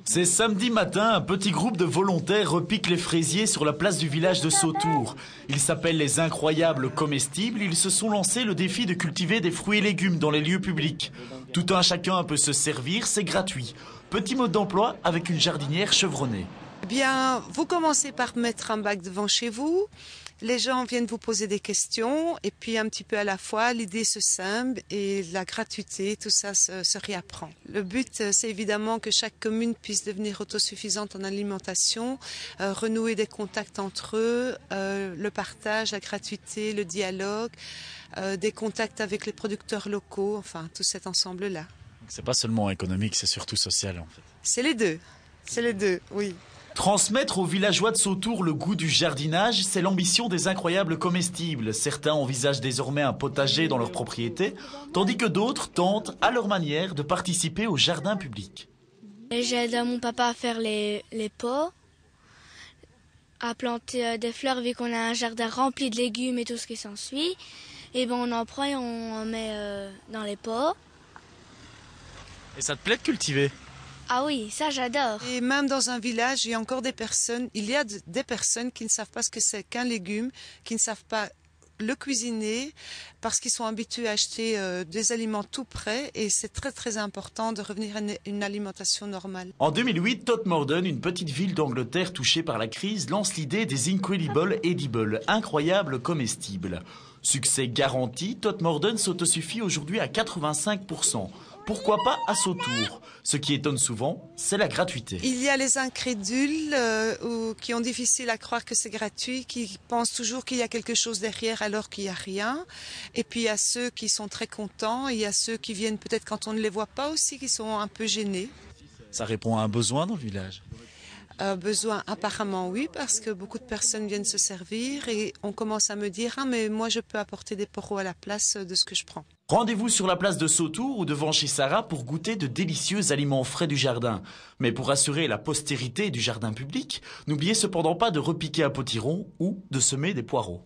C'est samedi matin, un petit groupe de volontaires repique les fraisiers sur la place du village de Sautour. Ils s'appellent les Incroyables Comestibles. Ils se sont lancés le défi de cultiver des fruits et légumes dans les lieux publics. Tout un chacun peut se servir, c'est gratuit. Petit mode d'emploi avec une jardinière chevronnée. Eh bien, vous commencez par mettre un bac devant chez vous. Les gens viennent vous poser des questions et puis un petit peu à la fois, l'idée se scinde et la gratuité, tout ça se réapprend. Le but, c'est évidemment que chaque commune puisse devenir autosuffisante en alimentation, renouer des contacts entre eux, le partage, la gratuité, le dialogue, des contacts avec les producteurs locaux, enfin tout cet ensemble-là. C'est pas seulement économique, c'est surtout social en fait. C'est les deux, oui. Transmettre aux villageois de Sautour le goût du jardinage, c'est l'ambition des Incroyables Comestibles. Certains envisagent désormais un potager dans leur propriété, tandis que d'autres tentent, à leur manière, de participer au jardin public. J'aide mon papa à faire les pots, à planter des fleurs vu qu'on a un jardin rempli de légumes et tout ce qui s'ensuit. Et ben on en prend et on en met dans les pots. Et ça te plaît de cultiver ? Ah oui, ça j'adore. Et même dans un village, il y a encore des personnes qui ne savent pas ce que c'est qu'un légume, qui ne savent pas le cuisiner parce qu'ils sont habitués à acheter des aliments tout prêts et c'est très très important de revenir à une alimentation normale. En 2008, Todmorden, une petite ville d'Angleterre touchée par la crise, lance l'idée des Incredible Edibles, incroyables comestibles. Succès garanti, Todmorden s'autosuffit aujourd'hui à 85%. Pourquoi pas à Sautour? Ce qui étonne souvent, c'est la gratuité. Il y a les incrédules qui ont difficile à croire que c'est gratuit, qui pensent toujours qu'il y a quelque chose derrière alors qu'il n'y a rien. Et puis il y a ceux qui sont très contents, il y a ceux qui viennent peut-être quand on ne les voit pas aussi, qui sont un peu gênés. Ça répond à un besoin dans le village? Besoin apparemment oui, parce que beaucoup de personnes viennent se servir et on commence à me dire « Ah mais moi je peux apporter des poros à la place de ce que je prends ». Rendez-vous sur la place de Sautour ou devant chez Sarah pour goûter de délicieux aliments frais du jardin. Mais pour assurer la postérité du jardin public, n'oubliez cependant pas de repiquer un potiron ou de semer des poireaux.